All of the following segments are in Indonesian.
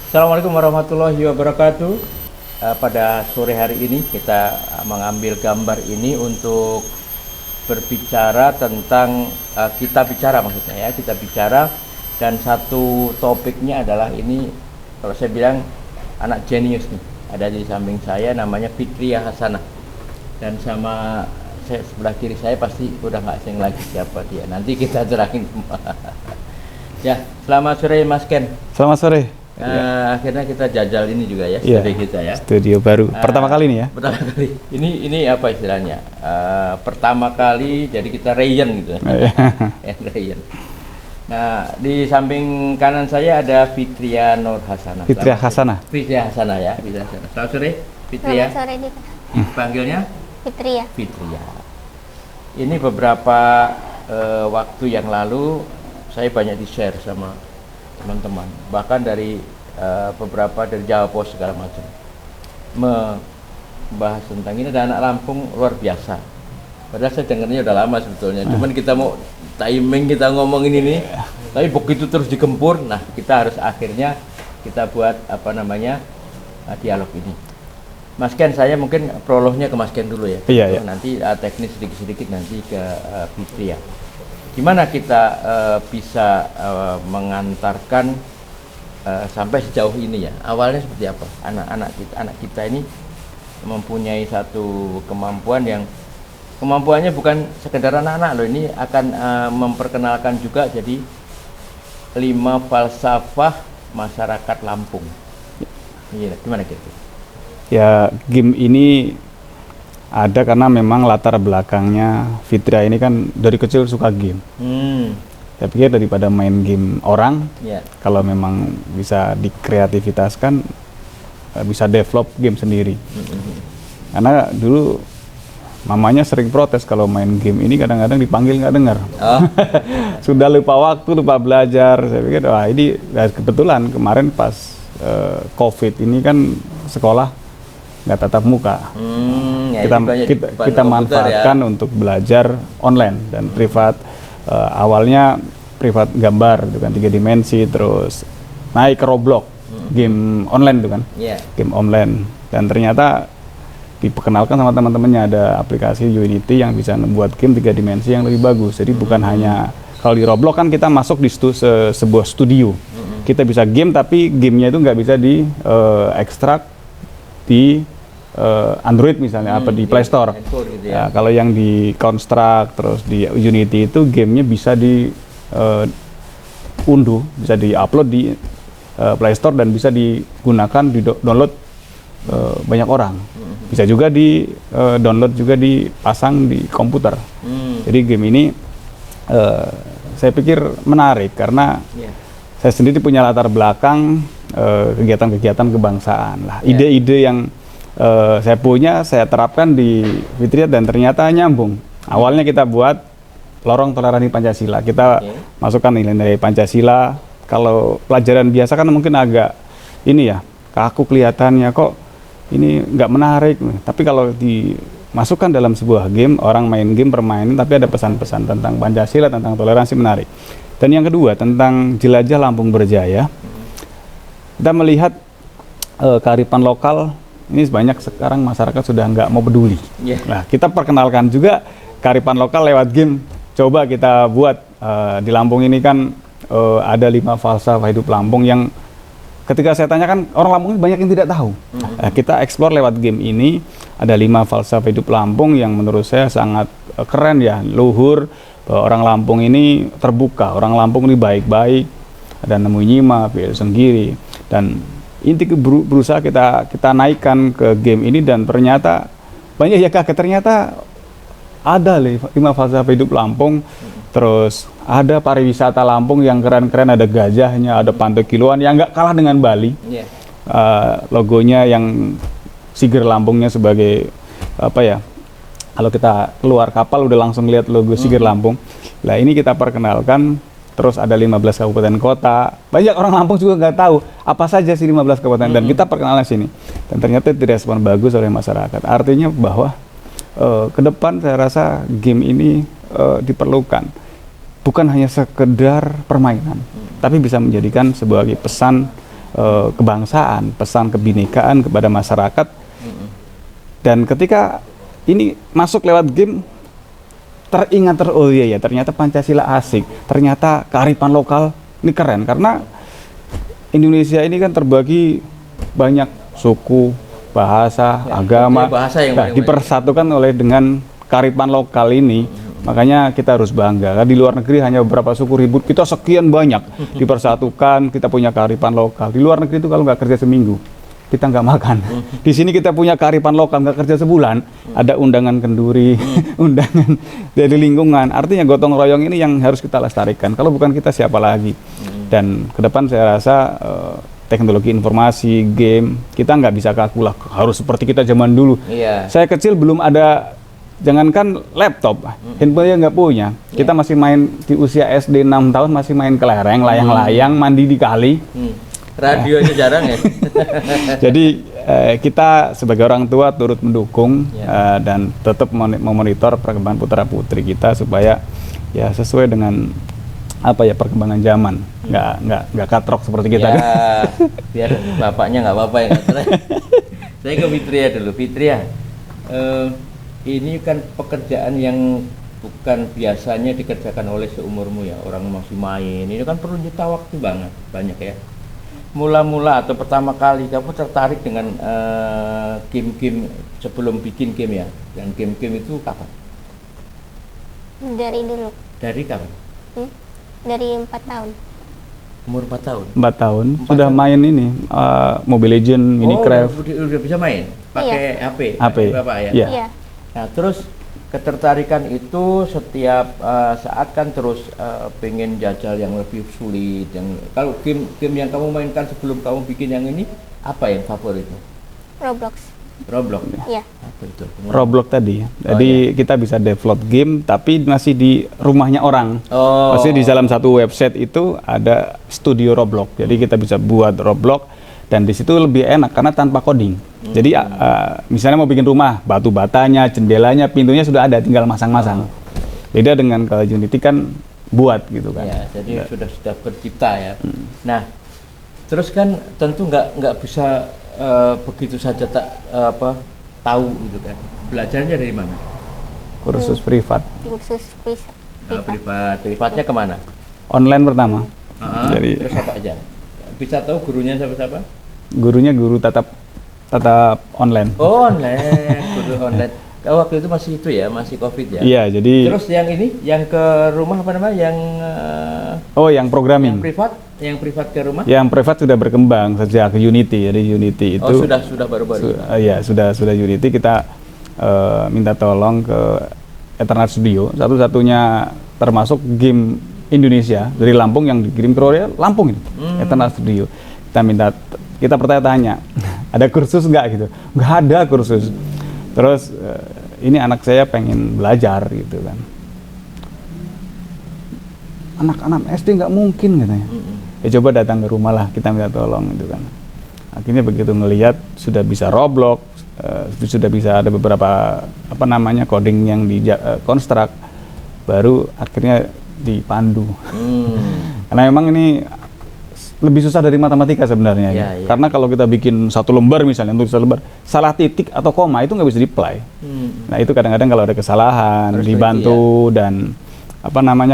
Assalamualaikum warahmatullahi wabarakatuh. Pada sore hari ini kita mengambil gambar ini untuk berbicara tentang kita bicara dan satu topiknya adalah ini, kalau saya bilang anak jenius nih, ada di samping saya namanya Fitria Hasanah, dan sama saya sebelah kiri saya pasti udah nggak asing lagi siapa dia, nanti kita jelasin. Ya, selamat sore Mas Ken. Selamat sore. Akhirnya kita jajal ini juga ya, studio kita ya. Studio baru. Pertama kali nih ya? Pertama kali. Ini apa istilahnya? Pertama kali, jadi kita Ryan gitu. Ryan. Nah, di samping kanan saya ada Fitria Nur Hasanah. Fitria Hasanah. Fitria Hasanah ya, Fitria Hasanah. Selamat sore, Fitria. Selamat sore, Dika. Panggilnya? Fitria. Fitria. Ini beberapa waktu yang lalu saya banyak di-share sama teman-teman, bahkan dari beberapa dari Jawa Post segala macam, membahas tentang ini. Dan anak Lampung luar biasa, padahal saya dengarnya udah lama sebetulnya, cuman kita mau timing kita ngomongin ini, tapi begitu terus digempur. Nah, kita harus akhirnya kita buat dialog ini. Mas Ken, saya mungkin prolognya ke Mas Ken dulu ya. Iya. Nanti teknis sedikit-sedikit nanti ke Fitria. Gimana kita bisa mengantarkan sampai sejauh ini ya? Awalnya seperti apa? Anak kita ini mempunyai satu kemampuan yang kemampuannya bukan sekedar anak-anak loh. Ini akan memperkenalkan juga jadi 5 falsafah masyarakat Lampung. Iya, gimana gitu? Ya, game ini ada karena memang latar belakangnya Fitria ini kan dari kecil suka game. Saya pikir daripada main game orang, kalau memang bisa dikreativitaskan, bisa develop game sendiri. Karena dulu mamanya sering protes kalau main game ini kadang-kadang dipanggil nggak dengar. Sudah lupa waktu, lupa belajar. Saya pikir, wah ini kebetulan kemarin pas COVID ini kan sekolah nggak tatap muka. Kita manfaatkan untuk belajar online dan privat. Awalnya privat gambar itu kan 3 dimensi, terus naik ke Roblox, game online itu kan, game online. Dan ternyata diperkenalkan sama teman-temannya ada aplikasi Unity yang bisa membuat game 3 dimensi yang lebih bagus. Jadi bukan hanya kalau di Roblox kan kita masuk di sebuah studio, kita bisa game tapi gamenya itu nggak bisa di ekstrak di Android misalnya, apa di Play Store. Gitu ya. Kalau yang di Construct terus di Unity itu gamenya bisa di unduh, bisa di-upload di Play Store dan bisa digunakan di download banyak orang. Bisa juga di download juga dipasang di komputer. Jadi game ini saya pikir menarik karena saya sendiri punya latar belakang kegiatan-kegiatan kebangsaan lah. Ide-ide yang saya punya, saya terapkan di Fitria dan ternyata nyambung. Awalnya kita buat lorong toleransi Pancasila. Kita masukkan nilai-nilai Pancasila. Kalau pelajaran biasa kan mungkin agak ini ya, kaku kelihatannya, kok ini nggak menarik. Tapi kalau dimasukkan dalam sebuah game, orang main game permainan, tapi ada pesan-pesan tentang Pancasila, tentang toleransi, menarik. Dan yang kedua, tentang jelajah Lampung Berjaya. Kita melihat kearifan lokal. Ini banyak sekarang masyarakat sudah nggak mau peduli. Nah, kita perkenalkan juga kearifan lokal lewat game. Coba kita buat di Lampung ini kan ada 5 falsafah hidup Lampung yang ketika saya tanyakan orang Lampung ini banyak yang tidak tahu. Kita explore lewat game ini, ada 5 falsafah hidup Lampung yang menurut saya sangat keren ya, luhur. Bahwa orang Lampung ini terbuka, orang Lampung ini baik-baik, ada nemu nyima, pilih sendiri, dan inti berusaha kita naikkan ke game ini. Dan ternyata banyak ya kaget, ternyata ada 5 falsafah hidup Lampung. Terus ada pariwisata Lampung yang keren-keren, ada gajahnya, ada pantai kiloan yang nggak kalah dengan Bali. Iya. Logonya yang Siger Lampungnya sebagai apa ya? Kalau kita keluar kapal udah langsung lihat logo Siger Lampung. Nah ini kita perkenalkan. Terus ada 15 kabupaten kota. Banyak orang Lampung juga nggak tahu apa saja sih 15 kabupaten dan kita perkenalan sini. Dan ternyata direspon bagus oleh masyarakat. Artinya bahwa ke depan saya rasa game ini diperlukan. Bukan hanya sekedar permainan, tapi bisa menjadikan sebagai pesan kebangsaan, pesan kebinekaan kepada masyarakat. Dan ketika ini masuk lewat game, teringat oh iya ya, ternyata Pancasila asik, ternyata kearifan lokal ini keren karena Indonesia ini kan terbagi banyak suku, bahasa, agama, bahasa yang dipersatukan oleh dengan kearifan lokal ini. Makanya kita harus bangga. Di luar negeri hanya beberapa suku ribut, kita sekian banyak dipersatukan, kita punya kearifan lokal. Di luar negeri itu kalau nggak kerja seminggu, kita nggak makan. Di sini kita punya kearifan lokal, nggak kerja sebulan, ada undangan kenduri, undangan dari lingkungan. Artinya gotong royong ini yang harus kita lestarikan. Kalau bukan kita siapa lagi? Dan ke depan saya rasa teknologi informasi, game, kita nggak bisa kaku lah harus seperti kita zaman dulu. Iya. Saya kecil belum ada, jangankan laptop, handphone nggak punya. Kita masih main di usia SD 6 tahun masih main kelereng, layang-layang, mandi di kali. Radio aja jarang ya. Jadi kita sebagai orang tua turut mendukung dan tetap memonitor perkembangan putra putri kita supaya ya sesuai dengan apa ya perkembangan zaman, nggak katrok seperti kita. Ya, biar bapaknya nggak apa-apa ya. Saya ke Fitria dulu. Fitria, ini kan pekerjaan yang bukan biasanya dikerjakan oleh seumurmu ya, orang masih main. Ini kan perlu nyita waktu banyak ya. Mula-mula atau pertama kali kamu tertarik dengan game-game sebelum bikin game ya, dan game-game itu kapan? Dari dulu. Dari kapan? Dari 4 tahun. Umur 4 tahun? 4 tahun sudah main ini Mobile Legend, Minecraft. Udah bisa main? Pakai HP? HP. Bapak ya? Iya. Nah terus ketertarikan itu setiap saat kan terus pengen jajal yang lebih sulit. Yang kalau game yang kamu mainkan sebelum kamu bikin yang ini apa yang favoritmu? Roblox. Iya. Apa itu? Roblox tadi. Jadi kita bisa develop game tapi masih di rumahnya orang. Maksudnya di dalam satu website itu ada studio Roblox. Jadi kita bisa buat Roblox dan di situ lebih enak karena tanpa coding. Jadi misalnya mau bikin rumah, batu batanya, jendelanya, pintunya sudah ada, tinggal masang-masang. Beda dengan kalau Unity kan buat gitu kan. Ya, jadi sudah bercipta ya. Nah, terus kan tentu nggak bisa begitu saja tahu gitu kan. Belajarnya dari mana? Kursus privat. Kursus privat. Privatnya kemana? Online pertama. Jadi terus apa aja? Bisa tahu gurunya siapa? Gurunya guru tatap online. Oh, online, guru online. Waktu itu masih itu ya, masih COVID ya. Iya, jadi. Terus yang ini, yang ke rumah apa namanya? Yang yang programming. Yang privat ke rumah? Yang privat sudah berkembang sejak Unity. Jadi Unity itu. Sudah baru-baru. Iya, sudah Unity kita minta tolong ke Eternal Studio, satu-satunya termasuk game Indonesia dari Lampung yang dikirim ke Korea, Lampung ini. Eternal Studio. Kita bertanya-tanya, ada kursus nggak gitu? Nggak ada kursus. Terus ini anak saya pengen belajar gitu kan. Anak-anak SD nggak mungkin katanya. Ya coba datang ke rumah lah, kita minta tolong gitu kan. Akhirnya begitu ngelihat sudah bisa Roblox, sudah bisa ada beberapa coding yang di construct, baru akhirnya dipandu. Karena memang ini lebih susah dari matematika sebenarnya. Ya. Karena kalau kita bikin satu lembar misalnya, untuk satu lembar, salah titik atau koma itu nggak bisa di-apply. Nah itu kadang-kadang kalau ada kesalahan, harus dibantu ya. Dan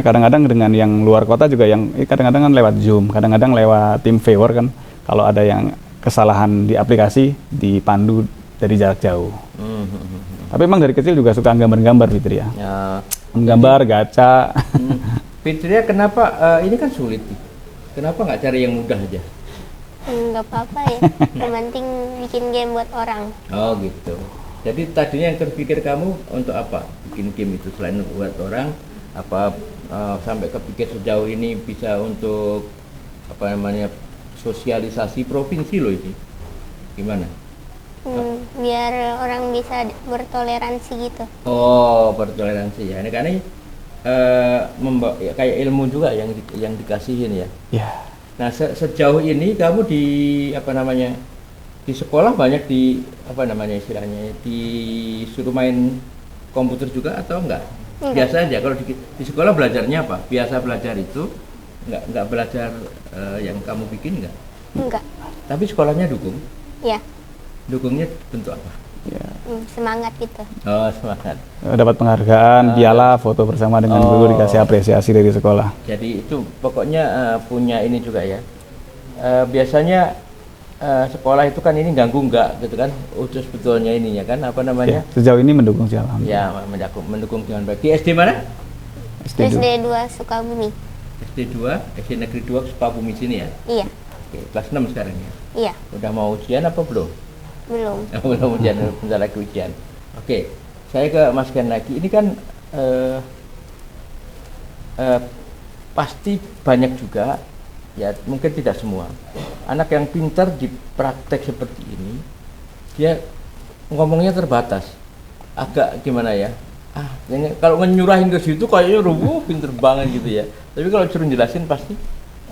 kadang-kadang dengan yang luar kota juga yang kadang-kadang kan lewat Zoom, kadang-kadang lewat TeamViewer kan, kalau ada yang kesalahan di aplikasi dipandu dari jarak jauh. Tapi emang dari kecil juga suka gambar-gambar Fitria. Ya. Menggambar, gacha. Fitria kenapa ini kan sulit? Kenapa nggak cari yang mudah aja? Nggak apa-apa ya. Yang penting bikin game buat orang. Oh gitu. Jadi tadinya yang terpikir kamu untuk apa? Bikin game itu selain buat orang, apa sampai kepikir sejauh ini bisa untuk apa namanya sosialisasi provinsi loh ini, gimana? Biar orang bisa bertoleransi gitu. Oh, bertoleransi ya. Ini kan ini ya, kayak ilmu juga yang dikasihin ya. Ya, Nah, sejauh ini kamu di apa namanya di sekolah banyak di apa namanya istilahnya disuruh main komputer juga atau enggak? Biasa aja kalau di sekolah belajarnya apa? Biasa belajar itu enggak belajar yang kamu bikin enggak? Enggak. Tapi sekolahnya dukung. Ya, Dukungnya bentuk apa? ya. semangat gitu. Oh, semangat. Dapat penghargaan, piala, foto bersama dengan guru, dikasih apresiasi dari sekolah. Jadi itu pokoknya punya ini juga ya. Biasanya sekolah itu kan ini ganggu enggak gitu kan? Utus betulnya ininya kan apa namanya? Ya, sejauh ini mendukung sih alhamdulillah. Ya, mendukung dengan baik. Di SD mana? SD SD 2 Sukabumi. SD 2, SD Negeri 2 Sukabumi sini ya? Iya, Oke, kelas 6 sekarang ya? iya, Udah mau ujian apa belum? belum. Belum ujian, bentar lagi ujian. Oke, saya ke Mas Ken lagi. Ini kan pasti banyak juga, ya mungkin tidak semua, anak yang pintar di praktek seperti ini, dia ngomongnya terbatas. Agak gimana ya? Kalau nyurahin ke situ kayaknya pinter banget gitu ya. Tapi kalau suruh jelasin pasti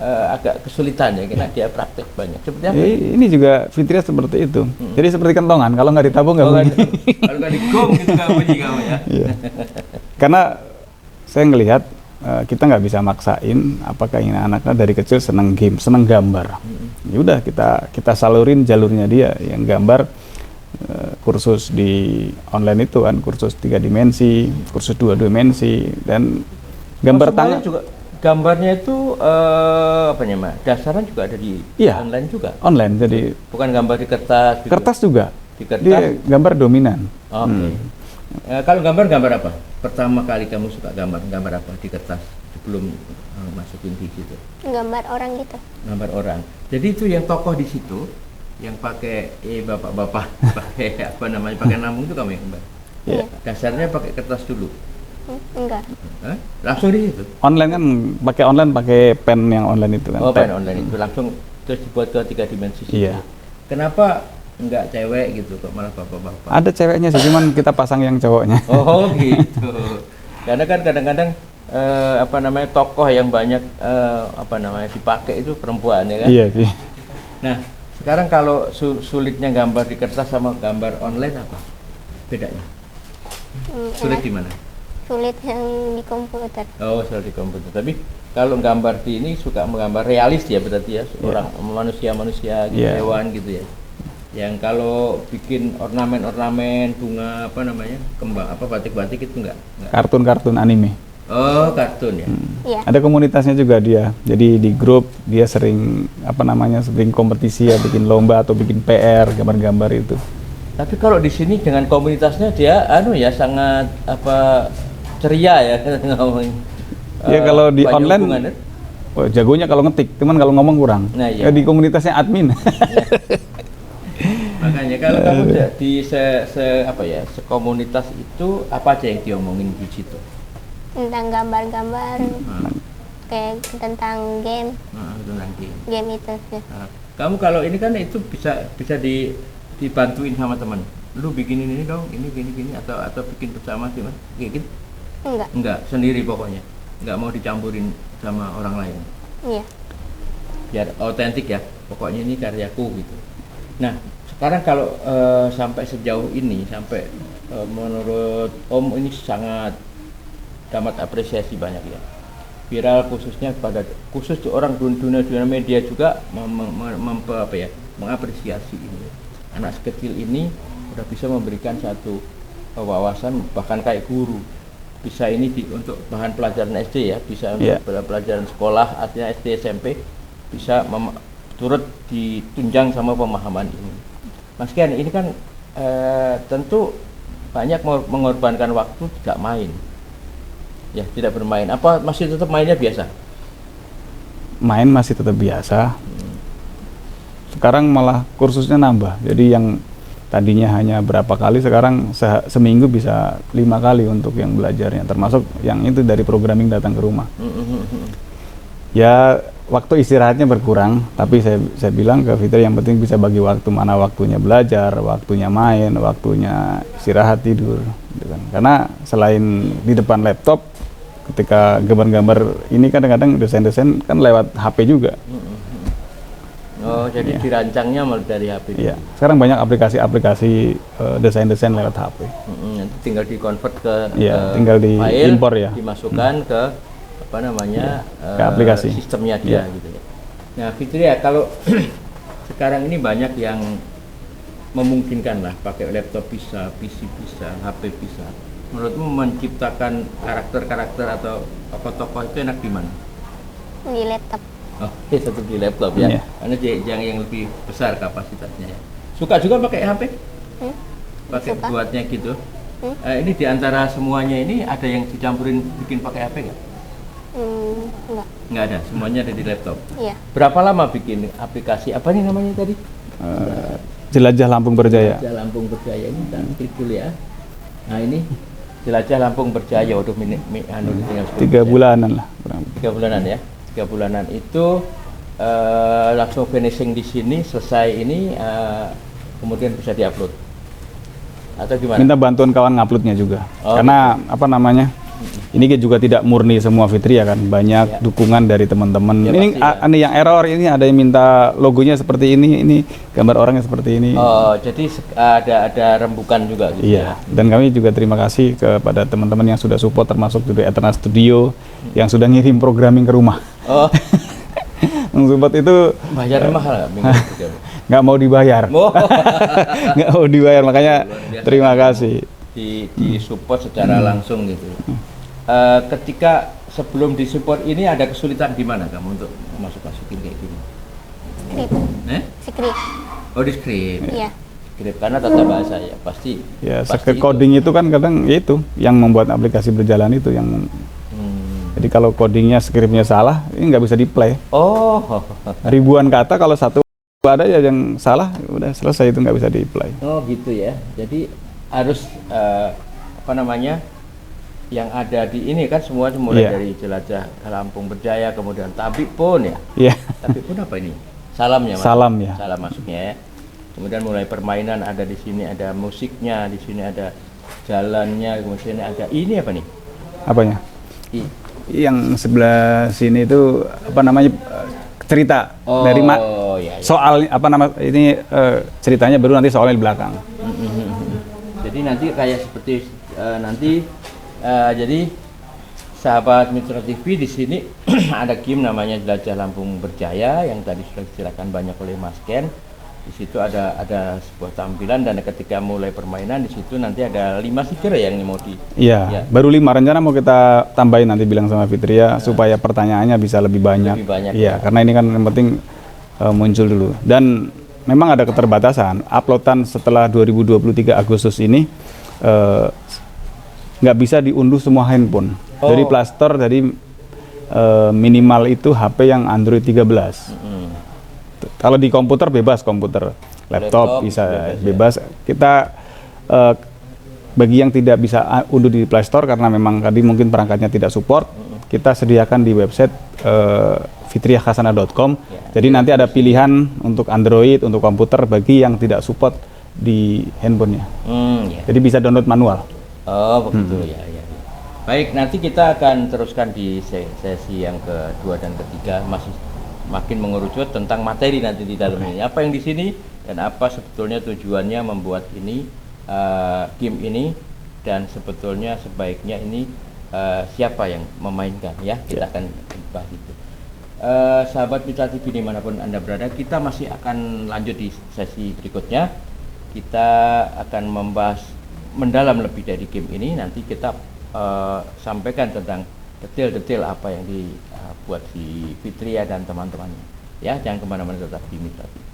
agak kesulitan ya, karena dia praktek banyak. Seperti apa? Ini juga fitrinya seperti itu. Jadi seperti kentongan, kalau nggak ditabung nggak bunyi. Kalau nggak digong gitu nggak bunyi kamu ya. Iya. Karena saya ngelihat kita nggak bisa maksain apakah ini anaknya dari kecil seneng game, seneng gambar. Ya udah kita salurin jalurnya dia yang gambar. Kursus di online itu kan, kursus 3 dimensi, kursus 2 dimensi, dan gambar tangan juga. Gambarnya itu apa namanya? Dasarnya juga ada di online juga. Online, jadi bukan gambar di kertas. Gitu. Kertas juga. Di kertas. Dia gambar dominan. Oke. Kalau gambar apa? Pertama kali kamu suka gambar apa di kertas sebelum masukin di situ? Gambar orang gitu. Gambar orang. Jadi itu yang tokoh di situ, yang pakai bapak-bapak pakai apa namanya? Pakai lambung itu kamu yang gambar. Iya. Dasarnya pakai kertas dulu. Enggak. Langsung di situ. Online kan pakai pen yang online itu kan. Oh, pen online itu langsung terus dibuat ke 3 dimensi. Iya. Kenapa enggak cewek gitu kok malah bapak-bapak? Ada ceweknya sih, cuman kita pasang yang cowoknya. Oh gitu. Karena kan kadang-kadang apa namanya tokoh yang banyak apa namanya dipakai itu perempuan ya kan? Iya sih. Nah sekarang kalau sulitnya gambar di kertas sama gambar online apa bedanya? Sulit di mana? Sulit yang di komputer. Oh, sulit di komputer. Tapi kalau gambar di ini suka menggambar realis ya berarti ya, orang manusia-manusia, gitu, hewan gitu ya. Yang kalau bikin ornamen-ornamen bunga apa namanya, kembang apa batik-batik itu enggak? Kartun-kartun anime. Oh, kartun ya. Iya. Ada komunitasnya juga dia. Jadi di grup dia sering sering kompetisi ya, bikin lomba atau bikin PR gambar-gambar itu. Tapi kalau di sini dengan komunitasnya dia sangat ceria ya ngomong. Ya kalau di online jagonya kalau ngetik, cuman kalau ngomong kurang. Nah, iya. Di komunitasnya admin. Makanya kalau kamu di sekomunitas itu apa aja yang diomongin di situ? Tentang gambar-gambar, kayak tentang game. Tentang game. Game itu. Ya. Kamu kalau ini kan itu bisa dibantuin sama teman. Lu bikinin ini dong, ini gini atau bikin bersama gimana? Kayak gitu? Enggak, sendiri pokoknya. Enggak mau dicampurin sama orang lain. Iya. Biar otentik ya. Pokoknya ini karyaku gitu. Nah, sekarang kalau sampai sejauh ini menurut Om ini sangat dapat apresiasi banyak ya. Viral khusus orang dunia media juga mengapresiasi ini. Anak kecil ini udah bisa memberikan satu wawasan bahkan kayak guru. Bisa ini untuk bahan pelajaran SD ya, bisa untuk pelajaran sekolah artinya SD SMP bisa turut ditunjang sama pemahaman ini. Mas Ken, ini kan tentu banyak mengorbankan waktu tidak main. Ya, tidak bermain. Apa masih tetap mainnya biasa? Main masih tetap biasa. Sekarang malah kursusnya nambah. Jadi yang tadinya hanya berapa kali, sekarang seminggu bisa 5 kali untuk yang belajarnya, termasuk yang itu dari programming datang ke rumah. Ya waktu istirahatnya berkurang, tapi saya bilang ke Fitri yang penting bisa bagi waktu, mana waktunya belajar, waktunya main, waktunya istirahat tidur, gitu kan. Karena selain di depan laptop, ketika gambar-gambar ini kadang-kadang desain-desain kan lewat HP juga. Oh, jadi dirancangnya malah dari HP. Iya. Sekarang banyak aplikasi-aplikasi desain-desain lewat HP. Nanti tinggal di-convert ke tinggal diimpor ya. Dimasukkan ke apa namanya? Ke aplikasi. Sistemnya dia gitu ya. Nah, Fitri ya, kalau sekarang ini banyak yang memungkinkan lah pakai laptop bisa, PC bisa, HP bisa. Menurutmu menciptakan karakter-karakter atau tokoh-tokoh itu enak di mana? Di laptop. Oh, tetap di laptop ya. Iya. Karena yang lebih besar kapasitasnya ya. Suka juga pakai HP? Pakai Suka. buatnya gitu. Ini di antara semuanya ini ada yang dicampurin bikin pakai HP nggak? Enggak. Nggak ada, semuanya ada di laptop. Iya. Berapa lama bikin aplikasi? Apa nih namanya tadi? Jelajah Lampung Berjaya. Jelajah Lampung Berjaya, ini kita klik dulu ya. Nah ini Jelajah Lampung Berjaya, waduh tinggal 3 bulanan lah. 3 bulanan ya. 3 bulanan itu langsung finishing di sini, selesai ini kemudian bisa diupload atau gimana? Minta bantuan kawan nguploadnya juga. Oh, karena apa namanya? Ini juga tidak murni semua Fitri ya kan, banyak dukungan dari teman-teman. Ya, Ini pasti, yang error, ini ada yang minta logonya seperti ini gambar orangnya seperti ini. Oh, jadi ada rembukan juga gitu ya. Iya, dan kami juga terima kasih kepada teman-teman yang sudah support, termasuk dari Eternal Studio yang sudah ngirim programming ke rumah. Oh, Support itu bayarnya mahal nggak minggu itu? nggak mau dibayar, Oh, nggak mau dibayar, makanya terima kasih. di support secara langsung gitu. Ketika sebelum disupport ini ada kesulitan di mana kamu untuk masukin kayak gini? Script. Oh, di script. Iya. Script karena tata bahasa ya pasti. Ya, pasti coding itu kan kadang ya itu yang membuat aplikasi berjalan itu yang. Jadi kalau codingnya, skripnya salah, ini nggak bisa di-play. Oh, Ribuan kata, kalau satu ada ya yang salah, udah selesai, itu nggak bisa di-play. oh gitu ya. Jadi harus apa namanya? Yang ada di ini kan semua mulai dari Jelajah Lampung Berjaya, kemudian Tabik pun ya. Iya. Tabik pun apa ini? Salamnya Mas. Salam ya. Salam masuknya ya. Kemudian mulai permainan ada di sini, ada musiknya, di sini ada jalannya, kemudian ada ini apa nih? Apanya? I- Yang sebelah sini itu apa namanya, cerita Oh, dari ya, ya. soal apa nama ini, ceritanya baru nanti soalnya di belakang. Jadi nanti kayak seperti nanti jadi sahabat Mitra TV di sini ada game namanya Jelajah Lampung Berjaya yang tadi sudah disilakan banyak oleh Mas Ken. Di situ ada sebuah tampilan dan ketika mulai permainan di situ nanti ada 5 stiker yang mau di. Iya, Ya. baru 5, rencana mau kita tambahin, nanti bilang sama Fitri ya, supaya pertanyaannya bisa lebih banyak. Lebih banyak, Iya, ya. karena ini kan yang penting muncul dulu. Dan memang ada keterbatasan, uploadan setelah 2023 Agustus ini nggak bisa diunduh semua handphone. Oh. Dari Play Store, dari minimal itu HP yang Android 13. Kalau di komputer bebas, komputer, laptop bisa bebas. Kita bagi yang tidak bisa unduh di Play Store karena memang tadi mungkin perangkatnya tidak support, kita sediakan di website fitriahkhasana.com. Jadi nanti ada pilihan untuk Android, untuk komputer bagi yang tidak support di handphonenya. Ya. Jadi bisa download manual. Oh begitu ya, ya. Baik, nanti kita akan teruskan di sesi yang kedua dan ketiga, masih makin mengerucut tentang materi nanti di dalam ini. Apa yang di sini dan apa sebetulnya tujuannya membuat ini game ini, dan sebetulnya sebaiknya ini siapa yang memainkan ya. Kita akan bahas itu. Sahabat Mitra TV dimanapun Anda berada, kita masih akan lanjut di sesi berikutnya. Kita akan membahas mendalam lebih dari game ini. Nanti kita sampaikan tentang detail-detail apa yang dibuat si Fitria dan teman-temannya. Ya, jangan kemana-mana, tetap di Mitra TV.